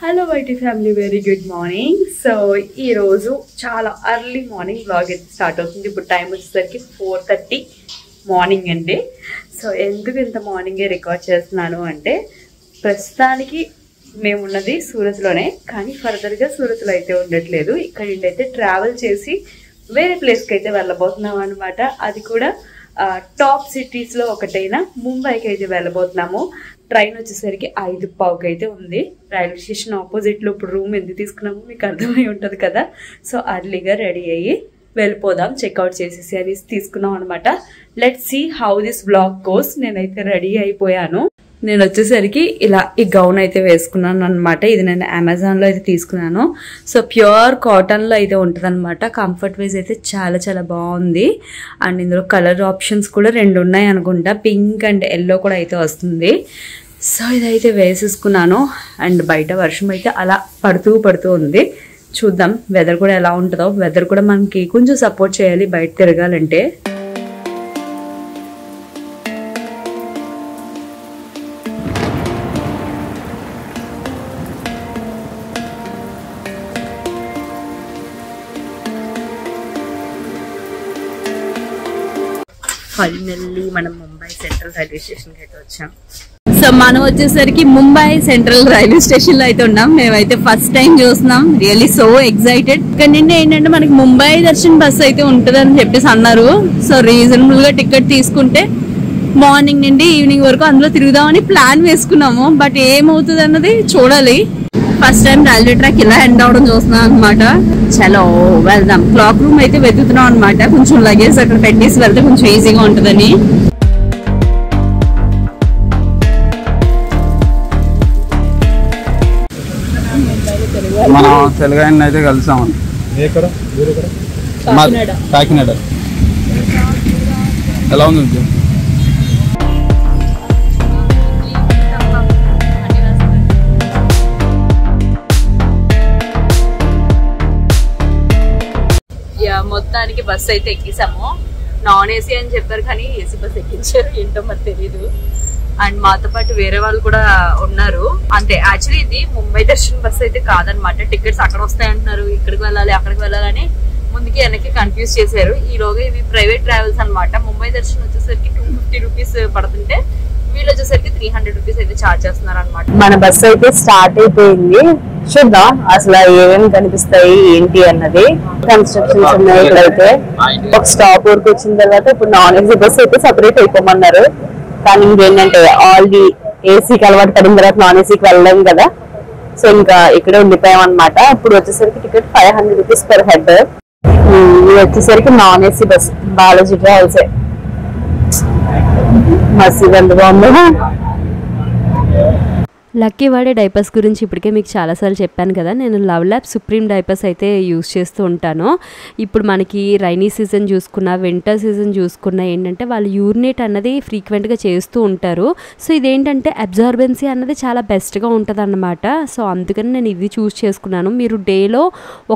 Hello YT family, very good morning. So ఈరోజు చాలా early morning vlog అయితే start అవుతుంది. ఇప్పుడు టైం వచ్చేసరికి 4:30 మార్నింగ్ అండి. సో ఎందుకు ఇంత మార్నింగే రికార్డ్ చేస్తున్నాను అంటే, ప్రస్తుతానికి మేము ఉన్నది సూరత్లోనే, కానీ ఫర్దర్గా సూరత్లో అయితే ఉండట్లేదు. ఇక్కడ అయితే ట్రావెల్ చేసి వేరే ప్లేస్కి అయితే వెళ్ళబోతున్నాం అనమాట. అది కూడా టాప్ సిటీస్లో ఒకటైన ముంబైకి అయితే వెళ్ళబోతున్నాము. ట్రైన్ వచ్చేసరికి 5:15 అయితే ఉంది. రైల్వే స్టేషన్ ఆపోజిట్లో ఇప్పుడు రూమ్ ఎందుకు తీసుకున్నాము మీకు అర్థమై ఉంటుంది కదా. సో అర్లీగా రెడీ అయ్యి వెళ్ళిపోదాం, చెక్అవుట్ చేసేసి అనేసి తీసుకున్నాం అనమాట. Let's see how this blog goes. నేనైతే రెడీ అయిపోయాను. నేను వచ్చేసరికి ఇలా ఈ గౌన్ అయితే వేసుకున్నాను అనమాట. ఇది నేను అమెజాన్లో అయితే తీసుకున్నాను. సో ప్యూర్ కాటన్లో అయితే ఉంటుంది అనమాట. కంఫర్ట్ వైజ్ అయితే చాలా చాలా బాగుంది. అండ్ ఇందులో కలర్ ఆప్షన్స్ కూడా 2 ఉన్నాయి అనుకుంటా. పింక్ అండ్ ఎల్లో కూడా అయితే వస్తుంది. సో ఇదైతే వేసేసుకున్నాను. అండ్ బయట వర్షం అయితే అలా పడుతూ ఉంది. చూద్దాం వెదర్ కూడా ఎలా ఉంటుందో. వెదర్ కూడా మనకి కొంచెం సపోర్ట్ చేయాలి బయట తిరగాలంటే. ఫైనల్లీ మనం ముంబై సెంట్రల్ రైల్వే స్టేషన్కి అయితే వచ్చాం. సో మనం వచ్చేసరికి ముంబై సెంట్రల్ రైల్వే స్టేషన్ లో అయితే ఉన్నాం. మేమైతే ఫస్ట్ టైం చూస్తున్నాం. Really so excited. ఇక్కడ నుండి ఏంటంటే మనకి ముంబై దర్శన్ బస్ అయితే ఉంటుంది అని చెప్పేసి అన్నారు. సో రీజనబుల్ గా టికెట్ తీసుకుంటే మార్నింగ్ నుండి ఈవినింగ్ వరకు అందులో తిరుగుదామని ప్లాన్ వేసుకున్నాము. బట్ ఏమవుతుంది అన్నది చూడాలి. ఫస్ట్ టైం రైల్వే ట్రాక్ ఇలా ఎండ్ అవడం చూస్తున్నాం అనమాట. చలో వెళ్దాం. క్లాక్ రూమ్ అయితే వెతుకుతున్నాం అనమాట. కొంచెం లగేజ్ అక్కడ పెట్టేసి వెళ్తే కొంచెం ఈజీగా ఉంటుందని. మనం తెలుగు ఆయన అయితే కలిసామండి. కాకినాడ ఎలా ఉంది? మొత్తానికి బస్ అయితే ఎక్కిసాము. నాన్ ఏసీ అని చెప్పారు కానీ ఏసీ బస్ ఎక్కించారు, ఏంటో మరి తెలీదు. అండ్ మాతో పాటు వేరే వాళ్ళు కూడా ఉన్నారు. అంటే యాక్చువల్లీ ఇది ముంబై దర్శన్ బస్ అయితే కాదనమాట. టికెట్స్ అక్కడ వస్తాయంటున్నారు, ఇక్కడికి వెళ్ళాలి అక్కడికి వెళ్ళాలని ముందుకి వెనక్కి కన్ఫ్యూజ్ చేశారు. ఈలోగా ఇవి ప్రైవేట్ ట్రావెల్స్ అనమాట. ముంబై దర్శన్ వచ్చేసరికి 250 రూపీస్ పడుతుంటే వీళ్ళు వచ్చేసరికి 300 రూపీస్ అయితే ఛార్జ్ చేస్తున్నారు అనమాట. మన బస్ అయితే స్టార్ట్ అయిపోయింది. చూద్దాం అసలు ఏమేమి కనిపిస్తాయి ఏంటి అన్నది. కన్స్ట్రక్షన్స్ ఉన్నాయి ఇక్కడైతే. ఒక స్టాప్ వరకు వచ్చిన తర్వాత ఇప్పుడు నాన్ ఏసీ బస్ అయితే సపరేట్ అయిపోమన్నారు. కానీ ఇంకేంటంటే ఆల్రెడీ ఏసీకి అలవాటు పడిన తర్వాత నాన్ ఏసీకి వెళ్ళలేం కదా. సో ఇంకా ఇక్కడే ఉండిపోయాం అనమాట. ఇప్పుడు వచ్చేసరికి టికెట్ 500 రూపీస్ పర్ హెడ్. ఇది వచ్చేసరికి నాన్ ఏసీ బస్ బాలాజీ ట్రావెల్సే. మస్తు ఎంత బాగుందో. లక్కీ వాడే డైపర్స్ గురించి ఇప్పటికే మీకు చాలాసార్లు చెప్పాను కదా. నేను లవ్ ల్యాబ్ సుప్రీం డైపర్స్ అయితే యూస్ చేస్తూ ఉంటాను. ఇప్పుడు మనకి రైనీ సీజన్ చూసుకున్న, వింటర్ సీజన్ చూసుకున్న ఏంటంటే వాళ్ళు యూరినేట్ అన్నది ఫ్రీక్వెంట్గా చేస్తూ ఉంటారు. సో ఇదేంటంటే అబ్జార్బెన్సీ అన్నది చాలా బెస్ట్గా ఉంటుంది అన్నమాట. సో అందుకని నేను ఇది చూస్ చేసుకున్నాను. మీరు డేలో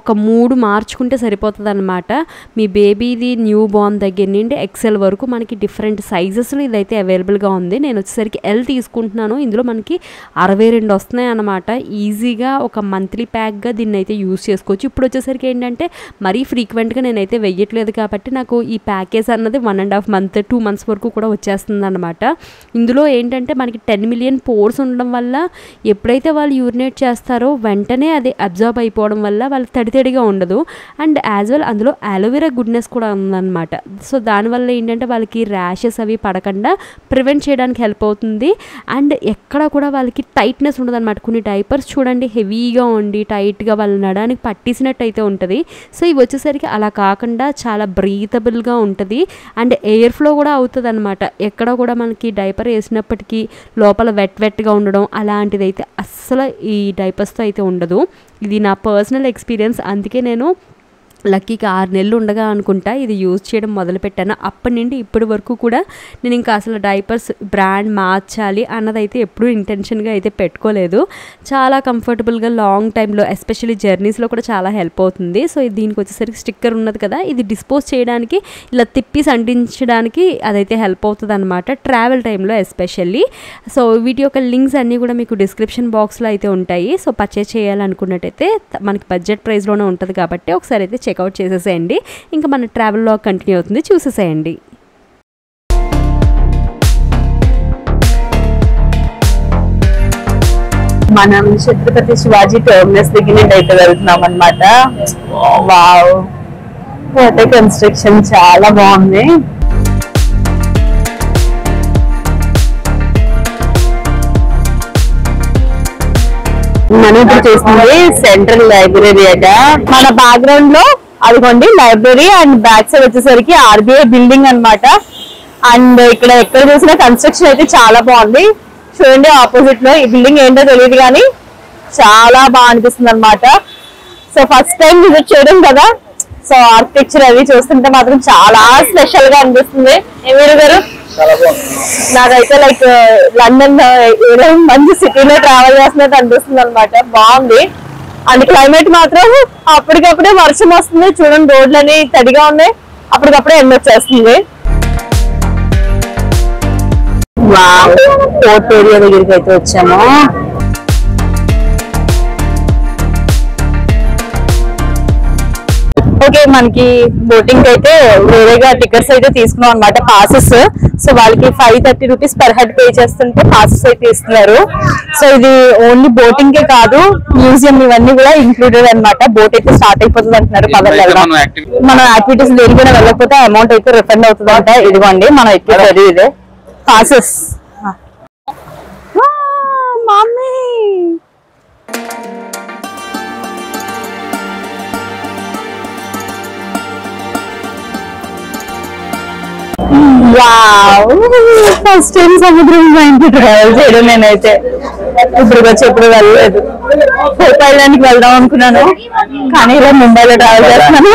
ఒక 3 మార్చుకుంటే సరిపోతుంది అనమాట. మీ బేబీది న్యూ బార్న్ దగ్గర నుండి ఎక్సెల్ వరకు మనకి డిఫరెంట్ సైజెస్లో ఇదైతే అవైలబుల్గా ఉంది. నేను వచ్చేసరికి ఎల్ తీసుకుంటున్నాను. ఇందులో మనకి 62 వస్తున్నాయి అన్నమాట. ఈజీగా ఒక మంత్లీ ప్యాక్గా దీన్ని అయితే యూజ్ చేసుకోవచ్చు. ఇప్పుడు వచ్చేసరికి ఏంటంటే మరీ ఫ్రీక్వెంట్గా నేనైతే వెయ్యట్లేదు కాబట్టి నాకు ఈ ప్యాకేజ్ అన్నది 1.5 మంత్ 2 మంత్స్ వరకు కూడా వచ్చేస్తుంది అనమాట. ఇందులో ఏంటంటే మనకి 10 మిలియన్ పోర్స్ ఉండడం వల్ల ఎప్పుడైతే వాళ్ళు యూరినేట్ చేస్తారో వెంటనే అది అబ్జర్వ్ అయిపోవడం వల్ల వాళ్ళకి తడితడిగా ఉండదు. అండ్ యాజ్ వెల్ అందులో అలోవెరా గుడ్నెస్ కూడా ఉందన్నమాట. సో దానివల్ల ఏంటంటే వాళ్ళకి ర్యాషెస్ అవి పడకుండా ప్రివెంట్ చేయడానికి హెల్ప్ అవుతుంది. అండ్ ఎక్కడ కూడా వాళ్ళకి టైట్నెస్ ఉండదు అనమాట. కొన్ని డైపర్స్ చూడండి హెవీగా ఉండి టైట్గా వాళ్ళు నడడానికి పట్టేసినట్టు అయితే ఉంటుంది. సో ఇవి వచ్చేసరికి అలా కాకుండా చాలా బ్రీతబుల్గా ఉంటుంది. అండ్ ఎయిర్ ఫ్లో కూడా అవుతుంది అనమాట. ఎక్కడ కూడా మనకి డైపర్ వేసినప్పటికీ లోపల వెట్గా ఉండడం అలాంటిది అయితే అస్సలు ఈ డైపర్స్తో అయితే ఉండదు. ఇది నా పర్సనల్ ఎక్స్పీరియన్స్. అందుకే నేను లక్కీకి 6 నెలలు ఉండగా అనుకుంటా ఇది యూజ్ చేయడం మొదలుపెట్టాను. అప్పటి నుండి ఇప్పటి వరకు కూడా నేను ఇంకా అసలు డైపర్స్ బ్రాండ్ మార్చాలి అన్నదైతే ఎప్పుడూ ఇంటెన్షన్గా అయితే పెట్టుకోలేదు. చాలా కంఫర్టబుల్గా లాంగ్ టైంలో ఎస్పెషల్లీ జర్నీస్లో కూడా చాలా హెల్ప్ అవుతుంది. సో దీనికి వచ్చేసరికి స్టిక్కర్ ఉన్నది కదా, ఇది డిస్పోజ్ చేయడానికి ఇలా తిప్పి అంటించడానికి అదైతే హెల్ప్ అవుతుంది అనమాట, ట్రావెల్ టైంలో ఎస్పెషల్లీ. సో వీటి యొక్క లింక్స్ అన్నీ కూడా మీకు డిస్క్రిప్షన్ బాక్స్లో అయితే ఉంటాయి. సో పర్చేస్ చేయాలనుకున్నట్టయితే మనకి బడ్జెట్ ప్రైస్లోనే ఉంటుంది కాబట్టి ఒకసారి అయితే చెక్అవుట్ చేసేసేయండి. ఇంకా మన ట్రావెల్లో కంటిన్యూ అవుతుంది, చూసేసేయండి. మనం ఛత్రపతి శివాజీ టర్మినస్ దగ్గర నుండి అయితే వెళ్తున్నాం అనమాట. వావ్, వాటర్ కన్స్ట్రక్షన్ చాలా బాగుంది. మనం ఇప్పుడు చూస్తుంది సెంట్రల్ లైబ్రరీ అట. మన బ్యాక్గ్రౌండ్ లో అదిగోండి లైబ్రరీ అండ్ బ్యాక్ సైడ్ వచ్చేసరికి ఆర్బీఐ బిల్డింగ్ అన్నమాట. అండ్ ఇక్కడ ఎక్కడ చూసినా కన్స్ట్రక్షన్ అయితే చాలా బాగుంది. చూడండి ఆపోజిట్ లో, ఈ బిల్డింగ్ ఏంటో తెలియదు కానీ చాలా బాగా అనిపిస్తుంది అనమాట. సో ఫస్ట్ టైం విజిట్ చేయడం కదా, సో ఆర్కిటెక్చర్ అవి చూస్తుంటే మాత్రం చాలా స్పెషల్ గా అనిపిస్తుంది. ఏమీరు గారు, నాకైతే లైక్ లండన్ ఏదో మంచి సిటీలో ట్రావెల్ చేస్తున్నట్టు అనిపిస్తుంది అనమాట. బాగుంది. అండ్ క్లైమేట్ మాత్రం అప్పటికప్పుడే వర్షం వస్తుంది. చూడండి రోడ్లన్నీ తడిగా ఉన్నాయి, అప్పటికప్పుడే ఎండ వచ్చేస్తుంది. పోర్ట్ ఏరియా దగ్గరికి అయితే వచ్చాము. ఓకే, మనకి బోటింగ్ అయితే వేరేగా టికెట్స్ అయితే తీసుకున్నాం అనమాట, పాసెస్. సో వాళ్ళకి 530 రూపీస్ పర్ హెడ్ పే చేస్తుంటే పాసెస్ అయితే ఇస్తున్నారు. సో ఇది ఓన్లీ బోటింగ్ కే కాదు, మ్యూజియం ఇవన్నీ కూడా ఇంక్లూడెడ్ అనమాట. బోట్ అయితే స్టార్ట్ అయిపోతుంది అంటున్నారు. మనం యాక్టివిటీస్ దేనికైనా వెళ్ళకపోతే అమౌంట్ అయితే రిఫండ్ అవుతుంది అంట. ఇదిగోండి మనం ఎక్కేది ఇదే పాసెస్. మమ్మీ ఫస్ట్ టైం సముద్రం పైన ట్రావెల్ చేయడం నేనైతే. ఇప్పుడు వచ్చి ఎప్పుడు వెళ్ళలేదు. హోప్ ఐలాండ్కి వెళ్దాం అనుకున్నాను, కానీ ఇలా ముంబైలో ట్రావెల్ చేస్తున్నాను.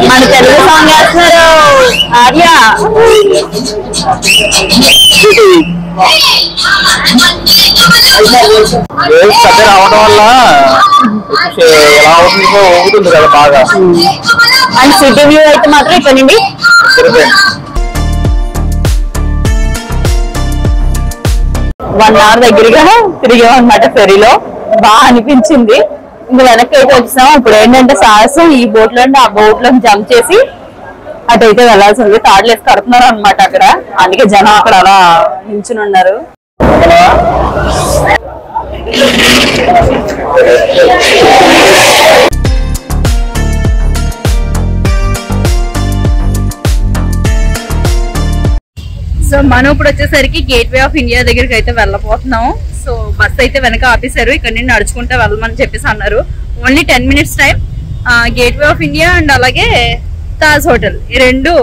మన తెలుగు సాంగ్ వేస్తున్నారు ఆర్య. రావడం వల్ల ఎలా అవుతుందో ఊగుతుంది కదా బాగా. అండ్ సిటీ వ్యూ అయితే మాత్రం ఇక్కడ నుండి 1 hour దగ్గరగా తిరిగాం అనమాట ఫెరీలో. బాగా అనిపించింది. ఇంకా వెనక్కి అయితే వచ్చాము. ఇప్పుడు ఏంటంటే సాహసం ఈ బోట్ లో ఆ బోట్ లో జంప్ చేసి అటైతే వెళ్ళాల్సి ఉంది. తాడులు వేసి కడుతున్నారు అనమాట అక్కడ, అందుకే జనం అక్కడ అలా నించుని ఉన్నారు. సో మనం ఇప్పుడు వచ్చేసరికి గేట్వే ఆఫ్ ఇండియా దగ్గరికి అయితే వెళ్ళబోతున్నాం. సో బస్ అయితే వెనక ఆపేశారు, ఇక్కడ నుండి నడుచుకుంటే వెళ్ళమని చెప్పేసి అన్నారు. Only 10 minutes time. Gateway of India and అలాగే తాజ్ హోటల్, ఈ రెండు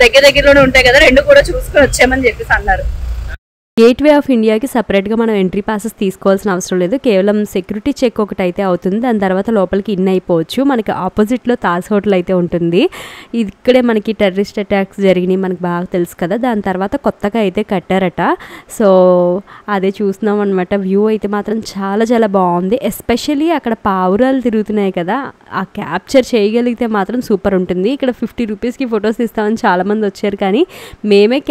దగ్గరలోనే ఉంటాయి కదా, రెండు కూడా చూసుకొని వచ్చామని చెప్పేసి అన్నారు. గేట్వే ఆఫ్ ఇండియాకి సపరేట్గా మనం ఎంట్రీ పాసెస్ తీసుకోవాల్సిన అవసరం లేదు. కేవలం సెక్యూరిటీ చెక్ ఒకటి అయితే అవుతుంది, దాని తర్వాత లోపలికి ఇన్ అయిపోవచ్చు. మనకి ఆపోజిట్లో తాజ్ హోటల్ అయితే ఉంటుంది. ఇక్కడే మనకి టెర్రరిస్ట్ అటాక్స్ జరిగినాయి, మనకు బాగా తెలుసు కదా. దాని తర్వాత కొత్తగా అయితే కట్టారట. సో అదే చూస్తున్నాం అనమాట. వ్యూ అయితే మాత్రం చాలా చాలా బాగుంది. ఎస్పెషల్లీ అక్కడ పావురాలు తిరుగుతున్నాయి కదా, ఆ క్యాప్చర్ చేయగలిగితే మాత్రం సూపర్ ఉంటుంది. ఇక్కడ 50 రూపీస్కి ఫొటోస్ ఇస్తామని చాలామంది వచ్చారు, కానీ మేమే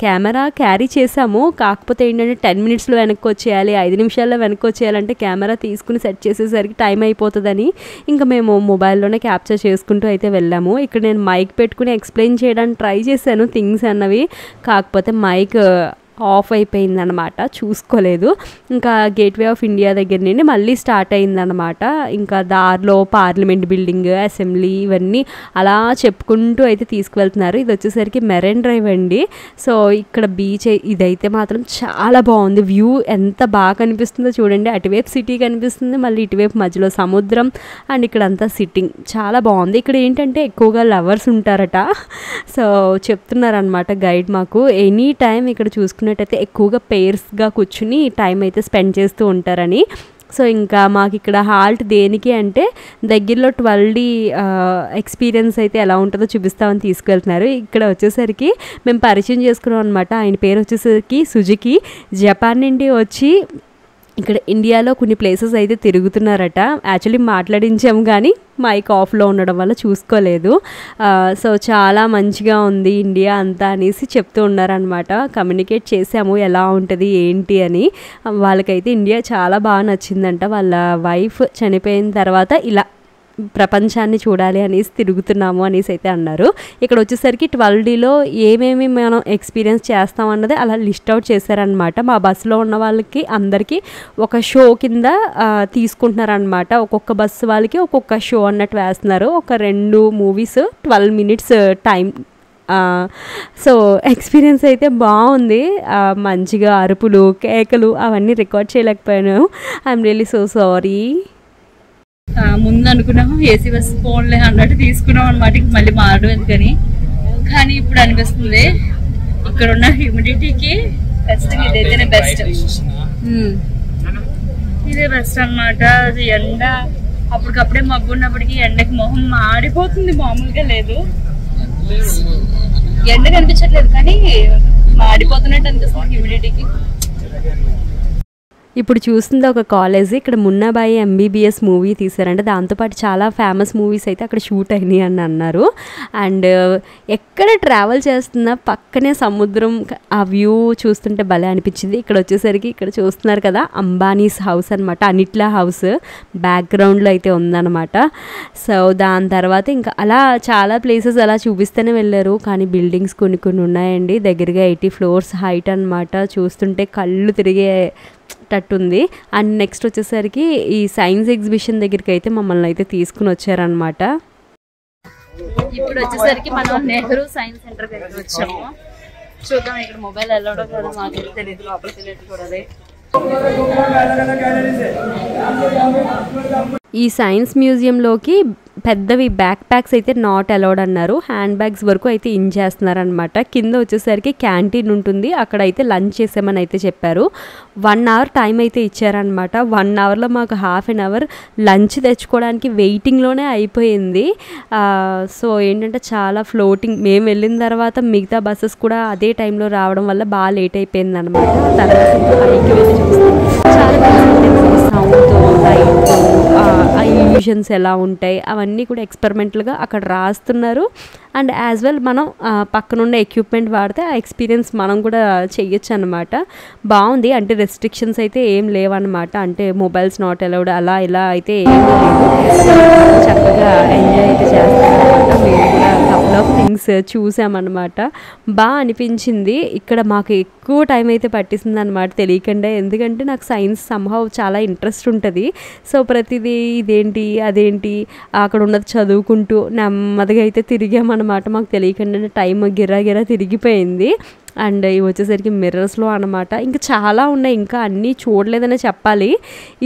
కెమెరా క్యారీ చేసాము. కాకపోతే ఏంటంటే 10 minutesలో వెనక్కి వచ్చేయాలి, 5 నిమిషాల్లో వెనక్కి వచ్చేయాలంటే కెమెరా తీసుకుని సెట్ చేసేసరికి టైం అయిపోతుందని ఇంకా మేము మొబైల్లోనే క్యాప్చర్ చేసుకుంటూ అయితే వెళ్ళాము. ఇక్కడ నేను మైక్ పెట్టుకుని ఎక్స్ప్లెయిన్ చేయడానికి ట్రై చేశాను థింగ్స్ అన్నవి, కాకపోతే మైక్ ఆఫ్ అయిపోయిందనమాట, చూసుకోలేదు. ఇంకా గేట్వే ఆఫ్ ఇండియా దగ్గర నుండి మళ్ళీ స్టార్ట్ అయిందనమాట. ఇంకా దారిలో పార్లమెంట్ బిల్డింగ్, అసెంబ్లీ ఇవన్నీ అలా చెప్పుకుంటూ అయితే తీసుకువెళ్తున్నారు. ఇది వచ్చేసరికి మెరైన్ డ్రైవ్ అండి. సో ఇక్కడ బీచ్ ఇదైతే మాత్రం చాలా బాగుంది. వ్యూ ఎంత బాగా కనిపిస్తుందో చూడండి. అటువైపు సిటీ కనిపిస్తుంది, మళ్ళీ ఇటువైపు మధ్యలో సముద్రం, అండ్ ఇక్కడ అంతా సిట్టింగ్ చాలా బాగుంది. ఇక్కడ ఏంటంటే ఎక్కువగా లవర్స్ ఉంటారట. సో చెప్తున్నారనమాట గైడ్ మాకు. ఎనీ టైం ఇక్కడ చూసుకున్నట్టయితే ఎక్కువగా పెయిర్స్గా కూర్చుని టైం అయితే స్పెండ్ చేస్తూ ఉంటారని. సో ఇంకా మాకు ఇక్కడ హాల్ట్ దేనికి అంటే దగ్గరలో 12D ఎక్స్పీరియన్స్ అయితే ఎలా ఉంటుందో చూపిస్తామని తీసుకెళ్తున్నారు. ఇక్కడ వచ్చేసరికి మేము పరిచయం చేసుకున్నాం అనమాట. ఆయన పేరు వచ్చేసరికి సుజుకి. జపాన్ నుండి వచ్చి ఇక్కడ ఇండియాలో కొన్ని ప్లేసెస్ అయితే తిరుగుతున్నారట. యాక్చువల్లీ మాట్లాడించాము కానీ మైక్ ఆఫ్లో ఉండడం వల్ల చూసుకోలేదు. సో చాలా మంచిగా ఉంది ఇండియా అంతా అనేసి చెప్తూ ఉన్నారనమాట. కమ్యూనికేట్ చేసాము ఎలా ఉంటుంది ఏంటి అని. వాళ్ళకైతే ఇండియా చాలా బాగా నచ్చిందంట. వాళ్ళ వైఫ్ చనిపోయిన తర్వాత ఇలా ప్రపంచాన్ని చూడాలి అనేసి తిరుగుతున్నాము అనేసి అయితే అన్నారు. ఇక్కడ వచ్చేసరికి 12Dలో ఏమేమి మనం ఎక్స్పీరియన్స్ చేస్తామన్నది అలా లిస్ట్ అవుట్ చేశారనమాట. మా బస్సులో ఉన్న వాళ్ళకి అందరికీ ఒక షో కింద తీసుకుంటున్నారనమాట. ఒక్కొక్క బస్సు వాళ్ళకి ఒక్కొక్క షో అన్నట్టు వేస్తున్నారు. ఒక 2 movies 12 minutes time. So experience అయితే బాగుంది. మంచిగా అరుపులు, కేకలు అవన్నీ రికార్డ్ చేయలేకపోయాను. I'm really so sorry. ముందు అనుకున్నాము ఏసీ బస్ ఫోన్లే అన్నట్టు తీసుకున్నాం అనమాట. ఇంక మళ్ళీ మారడం ఎందుకని. కానీ ఇప్పుడు అనిపిస్తుంది ఇక్కడ ఉన్న హ్యూమిడిటీకి ఖచ్చితంగా ఇదైతేనే బెస్ట్. ఇదే బెస్ట్ అనమాట. అది ఎండ అప్పటికప్పుడే మబ్బు ఉన్నప్పటికీ ఎండకి మొహం మాడిపోతుంది, మామూలుగా లేదు. ఎండ కనిపించట్లేదు కానీ మాడిపోతున్నట్టు అనిపిస్తుంది హ్యూమిడిటీకి. ఇప్పుడు చూస్తుంది ఒక కాలేజ్. ఇక్కడ మున్నాబాయి MBBS మూవీ తీశారంటే దాంతోపాటు చాలా ఫేమస్ మూవీస్ అయితే అక్కడ షూట్ అయినాయి అని అన్నారు. అండ్ ఎక్కడ ట్రావెల్ చేస్తున్నా పక్కనే సముద్రం, ఆ వ్యూ చూస్తుంటే భలే అనిపించింది. ఇక్కడ వచ్చేసరికి ఇక్కడ చూస్తున్నారు కదా అంబానీస్ హౌస్ అనమాట. అనిట్లా హౌస్ బ్యాక్గ్రౌండ్లో అయితే ఉందన్నమాట. సో దాని తర్వాత ఇంకా అలా చాలా ప్లేసెస్ అలా చూపిస్తూనే వెళ్ళారు. కానీ బిల్డింగ్స్ కొన్ని ఉన్నాయండి. దగ్గరగా 80 floors హైట్ అనమాట. చూస్తుంటే కళ్ళు తిరిగే తట్టుంది. అండ్ నెక్స్ట్ వచ్చేసరికి ఈ సైన్స్ ఎగ్జిబిషన్ దగ్గరికి అయితే మమ్మల్ని అయితే తీసుకుని వచ్చారనమాట. ఇప్పుడు వచ్చేసరికి మనం నెహ్రూ సైన్స్ సెంటర్ దగ్గర వచ్చాము. చూద్దాం ఇక్కడ మొబైల్ వెళ్ళడం కదా మాకు తెలియదు, లోపలికి వెళ్ళి చూడాలి. ఈ సైన్స్ మ్యూజియంలోకి పెద్దవి బ్యాక్ ప్యాక్స్ అయితే నాట్ అలౌడ్ అన్నారు. హ్యాండ్ బ్యాగ్స్ వరకు అయితే ఇన్ చేస్తున్నారనమాట. కింద వచ్చేసరికి క్యాంటీన్ ఉంటుంది, అక్కడ అయితే లంచ్ చేసామని అయితే చెప్పారు. 1 hour టైం అయితే ఇచ్చారనమాట. 1 hourలో మాకు ½ an hour లంచ్ తెచ్చుకోవడానికి వెయిటింగ్లోనే అయిపోయింది. సో ఏంటంటే చాలా ఫ్లోటింగ్. మేము వెళ్ళిన తర్వాత మిగతా బస్సెస్ కూడా అదే టైంలో రావడం వల్ల బాగా లేట్ అయిపోయింది అనమాట. తర్వాత పైకి వెళ్ళి చూస్తాం చాలా సౌండ్, లైట్, ఆ ఇల్యూషన్స్ ఎలా ఉంటాయి అవన్నీ కూడా ఎక్స్పెరిమెంటల్గా అక్కడ రాస్తున్నారు. అండ్ యాజ్ వెల్ మనం పక్కనున్న ఎక్విప్మెంట్ వాడితే ఆ ఎక్స్పీరియన్స్ మనం కూడా చెయ్యొచ్చు అనమాట. బాగుంది. అంటే రెస్ట్రిక్షన్స్ అయితే ఏం లేవన్నమాట. అంటే మొబైల్స్ నాట్ అలౌడ్ అలా ఇలా అయితే ఏం లేదు. చక్కగా ఎంజాయ్ అయితే చేస్తామన్నమాట. మేము కూడా కపుల్ ఆఫ్ థింగ్స్ చూసామన్నమాట. బాగా అనిపించింది. ఇక్కడ మాకు ఎక్కువ టైం అయితే పట్టిస్తుంది అనమాట తెలియకుండా. ఎందుకంటే నాకు సైన్స్ సంహవ్ చాలా ఇంట్రెస్ట్ ఉంటుంది. సో ప్రతిదీ ఇదేంటి అదేంటి అక్కడ ఉన్నది చదువుకుంటూ నెమ్మదిగా అయితే తిరిగామన్నమాట. మాకు తెలియకుండా టైం గిరా తిరిగిపోయింది. అండ్ ఇవి వచ్చేసరికి మిర్రర్స్లో అనమాట. ఇంకా చాలా ఉన్నాయి, ఇంకా అన్నీ చూడలేదనే చెప్పాలి.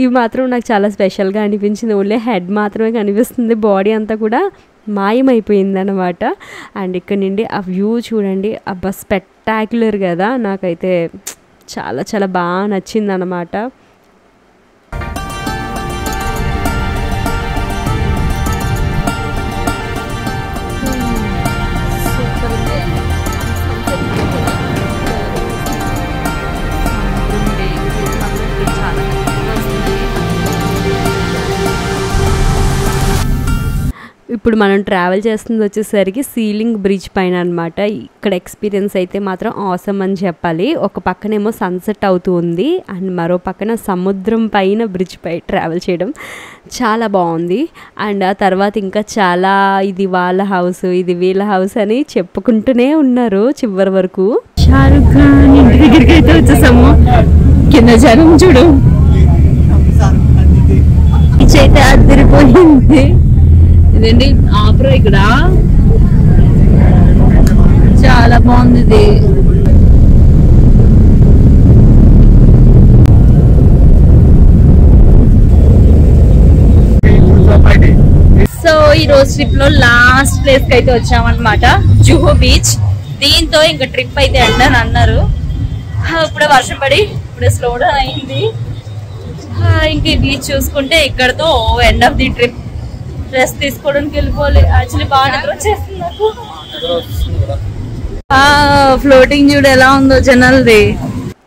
ఇవి మాత్రం నాకు చాలా స్పెషల్గా అనిపించింది. ఓన్లీ హెడ్ మాత్రమే కనిపిస్తుంది, బాడీ అంతా కూడా మాయమైపోయింది అనమాట. అండ్ ఇక్కడ నుండి ఆ వ్యూ చూడండి, అబ్బా స్పెక్టాక్యులర్ కదా. నాకైతే చాలా బాగా నచ్చింది అనమాట. ఇప్పుడు మనం ట్రావెల్ చేస్తుంది వచ్చేసరికి సీలింగ్ బ్రిడ్జ్ పైన అనమాట. ఇక్కడ ఎక్స్పీరియన్స్ అయితే మాత్రం ఆసమ్ అని చెప్పాలి. ఒక పక్కనేమో సన్సెట్ అవుతూ ఉంది, అండ్ మరో పక్కన సముద్రం పైన బ్రిడ్జ్ పై ట్రావెల్ చేయడం చాలా బాగుంది. అండ్ ఆ తర్వాత ఇంకా చాలా ఇది వాళ్ళ హౌస్, ఇది వీళ్ళ హౌస్ అని చెప్పుకుంటూనే ఉన్నారు చివరి వరకు. షారుఖ్ ఖాన్ ఇంటి దగ్గరికి అయితే వచ్చేసాము. కింద జనం చూడు, అయితే అద్దరిపోయింది. ఇదండి ఆపరా, ఇక్కడ చాలా బాగుంది ఇది. సో ఈ రోజు ట్రిప్ లో లాస్ట్ ప్లేస్ కి అయితే వచ్చామన్నమాట, జుహూ బీచ్. దీంతో ఇంకా ట్రిప్ అయితే ఎండ్ అని అన్నారు. ఇప్పుడే వర్షం పడి ఇప్పుడే స్లో డౌన్ అయింది. ఇంక ఈ బీచ్ చూసుకుంటే ఇక్కడతో end of the trip. Rest తీసుకోవడానికి వెళ్ళిపోవాలి. యాక్చువల్లీ బాగా నిద్ర వచ్చేస్తుంది నాకు. ఫ్లోటింగ్ చూడు ఎలా ఉందో జనాలది.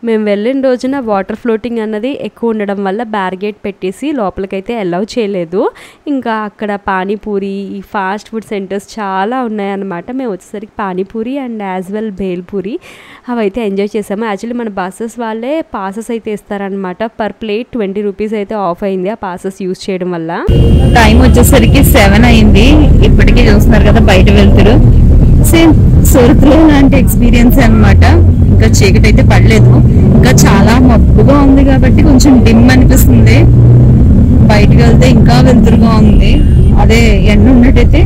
మేము వెళ్ళిన రోజున వాటర్ ఫ్లోటింగ్ అన్నది ఎక్కువ ఉండడం వల్ల బ్యారిగేట్ పెట్టేసి లోపలికైతే అలౌ చేయలేదు. ఇంకా అక్కడ పానీపూరి, ఈ ఫాస్ట్ ఫుడ్ సెంటర్స్ చాలా ఉన్నాయన్నమాట. మేము వచ్చేసరికి panipuri and as well bhelpuri అవైతే ఎంజాయ్ చేసాము. యాక్చువల్లీ మన బస్సెస్ వాళ్ళే పాసెస్ అయితే ఇస్తారనమాట. పర్ ప్లేట్ 20 రూపీస్ అయితే ఆఫ్ అయింది ఆ పాసెస్ యూజ్ చేయడం వల్ల. టైం వచ్చేసరికి 7 అయింది. ఇప్పటికీ చూస్తున్నారు కదా బయట వెళ్తారు. సేమ్ సూరత్లో లాంటి ఎక్స్పీరియన్స్ అనమాట. ఇంకా చీకటి అయితే పడలేదు, ఇంకా చాలా మబ్బుగా ఉంది కాబట్టి కొంచెం డిమ్ అనిపిస్తుంది. బయటకు వెళ్తే ఇంకా వెలుతురుగా ఉంది. అదే ఎండ ఉన్నట్టయితే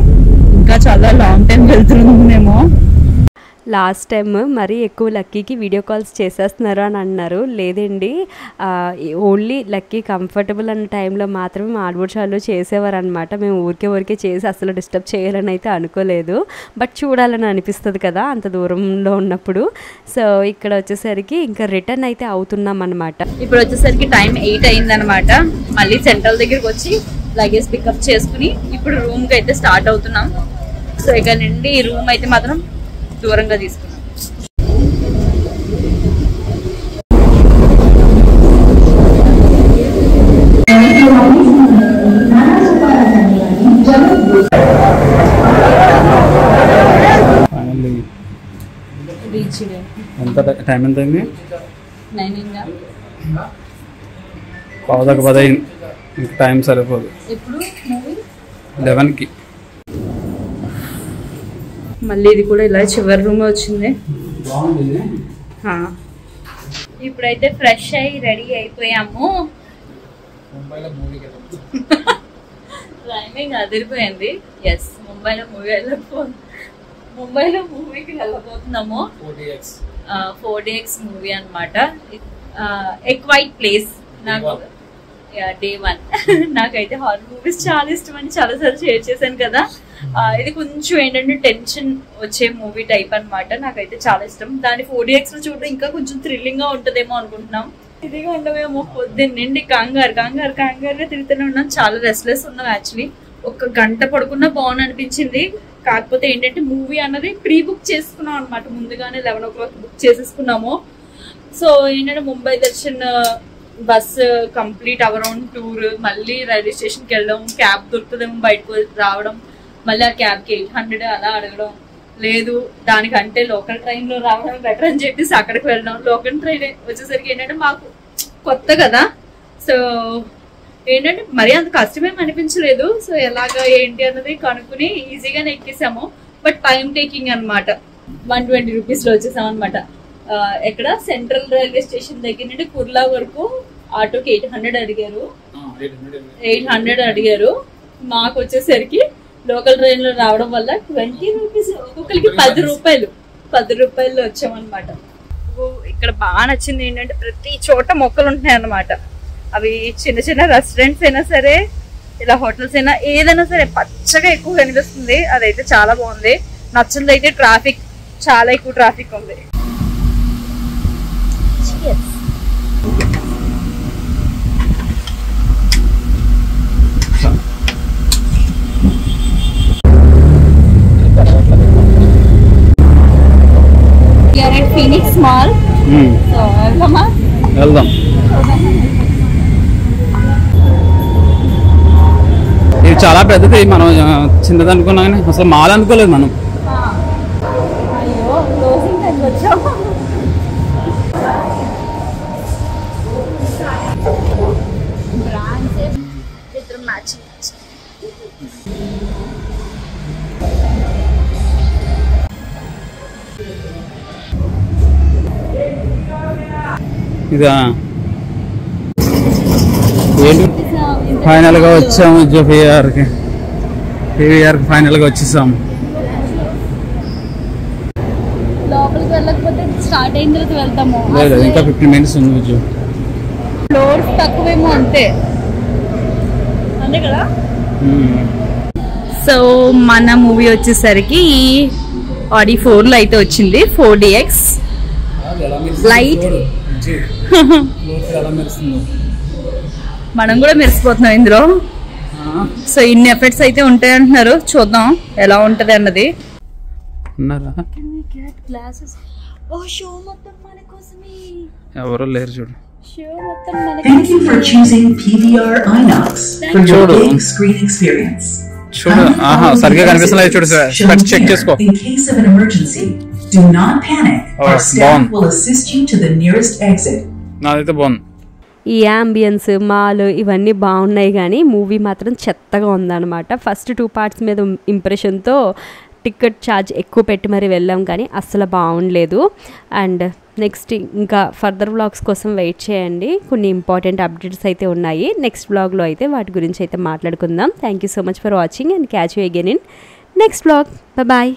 ఇంకా చాలా లాంగ్ టైం వెళ్తుందేమో. లాస్ట్ టైం మరీ ఎక్కువ లక్కీకి వీడియో కాల్స్ చేసేస్తున్నారు అని అన్నారు. లేదండి, ఓన్లీ లక్కీ కంఫర్టబుల్ అన్న టైంలో మాత్రమే ఆడబుడ్చాలు చేసేవారు అనమాట. మేము ఊరికే చేసి అసలు డిస్టర్బ్ చేయాలని అయితే అనుకోలేదు. బట్ చూడాలని అనిపిస్తుంది కదా అంత దూరంలో ఉన్నప్పుడు. సో ఇక్కడ వచ్చేసరికి ఇంకా రిటర్న్ అయితే అవుతున్నాం అనమాట. ఇప్పుడు వచ్చేసరికి టైం 8 అయిందనమాట. మళ్ళీ సెంట్రల్ దగ్గరికి వచ్చి లగేజ్ పికప్ చేసుకుని ఇప్పుడు రూమ్కి అయితే స్టార్ట్ అవుతున్నాం. సో ఇక్కడ నుండి ఈ రూమ్ అయితే మాత్రం దూరంగా తీసుకున్నాం. ఎంత టైం ఎంత అయింది? 9 పావుదాకా 10 అయింది. ఇంకా టైం సరిపోదు. ఇప్పుడు మూవీ 11కి. మళ్ళీ ఇది కూడా ఇలా చివరి రూమ్ వచ్చింది. ఇప్పుడైతే ఫ్రెష్ అయ్యి రెడీ అయిపోయాము. టైమింగ్ అదిరిపోయింది. ఎస్, ముంబైలో మూవీకి వెళ్ళబోతున్నాము. 4DX మూవీ అనమాట. ఎక్వైట్ ప్లేస్. నాకు డే 1 నాకైతే హారర్ మూవీస్ చాలా ఇష్టం అని చాలాసార్లు షేర్ చేశాను కదా. ఇది కొంచెం ఏంటంటే టెన్షన్ వచ్చే మూవీ టైప్ అనమాట. నాకైతే చాలా ఇష్టం. దాని 4DX లో చూడడం ఇంకా కొంచెం థ్రిల్లింగ్ గా ఉంటుందేమో అనుకుంటున్నాం. ఇదిగా ఉండవేమో. పొద్దున్నండి కంగారుగా తిరుగుతూనే ఉన్నాం. చాలా రెస్ట్లెస్ ఉన్నాం. యాక్చువల్లీ 1 గంట పడుకున్నా బాగుంది అనిపించింది. కాకపోతే ఏంటంటే మూవీ అన్నది ప్రీ బుక్ చేసుకున్నాం అనమాట. ముందుగానే 11 o'clock బుక్ చేసేసుకున్నాము. సో ఏంటంటే Mumbai Darshan bus complete around tour, మళ్ళీ రైల్వే స్టేషన్కి వెళ్ళడం, క్యాబ్ దొరుకుతుందేమో బయటకు రావడం, మళ్ళీ ఆ క్యాబ్కి 800 అలా అడగడం. లేదు దానికంటే లోకల్ ట్రైన్లో రావడం బెటర్ అని చెప్పేసి అక్కడికి వెళ్ళడం. లోకల్ ట్రైన్ వచ్చేసరికి ఏంటంటే మాకు కొత్త కదా. సో ఏంటంటే మరీ అంత కష్టమేం అనిపించలేదు. సో ఎలాగా ఏంటి అన్నది కనుక్కుని ఈజీగానే ఎక్కేసాము. బట్ టైం టేకింగ్ అనమాట. 120 రూపీస్లో వచ్చేసాం అనమాట. ఎక్కడ సెంట్రల్ రైల్వే స్టేషన్ దగ్గర నుండి కుర్లా వరకు ఆటోకి 800 అడిగారు. మాకు వచ్చేసరికి లోకల్ ట్రైన్ లో రావడం వల్ల 20 రూపీస్, ఒక్కొక్కరికి 10 రూపాయలు వచ్చామన్నమాట. ఇక్కడ బాగా నచ్చింది ఏంటంటే ప్రతి చోట మొక్కలు ఉంటున్నాయి అన్నమాట. అవి చిన్న చిన్న రెస్టారెంట్స్ అయినా సరే, ఇలా హోటల్స్ అయినా, ఏదైనా సరే పచ్చగా ఎక్కువ కనిపిస్తుంది. అదైతే చాలా బాగుంది. నచ్చింది అయితే ట్రాఫిక్, చాలా ఎక్కువ ట్రాఫిక్ ఉంది. Phoenix mall. వెళ్దాం. ఇది చాలా పెద్దది. మనం చిన్నది అనుకున్నాం కానీ అసలు మాల్ అనుకోలేదు మనం. అయ్యో క్లోజింగ్ టైం వచ్చాము. ఇదా ఏంటి ఫైనల్గా వచ్చాము పివిఆర్కి ఫైనల్గా వచ్చేసాము. లోపలికి వెళ్ళకపోతే స్టార్ట్ అయిన తర్వాత వెళ్తాము. లేదు ఇంకా 15 minutes ఉంది విజు. ఫ్లోర్స్ తక్కువేమో అంతే కదా. సో మన మూవీ వచ్చేసరికి ఆడి 4లో అయితే వచ్చింది 4DX లైట్. మనం కూడా మెరిసిపోతున్నాం ఇందులో. సో ఇన్ని ఎఫెక్ట్స్ అయితే ఉంటాయి అంటున్నారు, చూద్దాం ఎలా ఉంటది అన్నది. ఎవరో లేరు చూడు. Thank you for choosing PVR INOX for your big screen experience. చూడు సరిగ్గా కనిపిస్తలేదు చూడు సార్, చెక్ చేసుకో. In case of an emergency, do not panic. Our staff will assist you to the nearest exit. నాదైతే బాగుంది. ఈ యాంబియన్స్ మాల్ ఇవన్నీ బాగున్నాయి కానీ మూవీ మాత్రం చెత్తగా ఉందన్నమాట. ఫస్ట్ 2 parts మీద ఇంప్రెషన్తో టికెట్ ఛార్జ్ ఎక్కువ పెట్టి మరి వెళ్ళాం కానీ అస్సలు బాగుండలేదు. అండ్ నెక్స్ట్ ఇంకా ఫర్దర్ వ్లాగ్స్ కోసం వెయిట్ చేయండి, కొన్ని ఇంపార్టెంట్ అప్డేట్స్ అయితే ఉన్నాయి. నెక్స్ట్ వ్లాగ్లో అయితే వాటి గురించి అయితే మాట్లాడుకుందాం. Thank you so much for watching and catch you again in next vlog. Bye.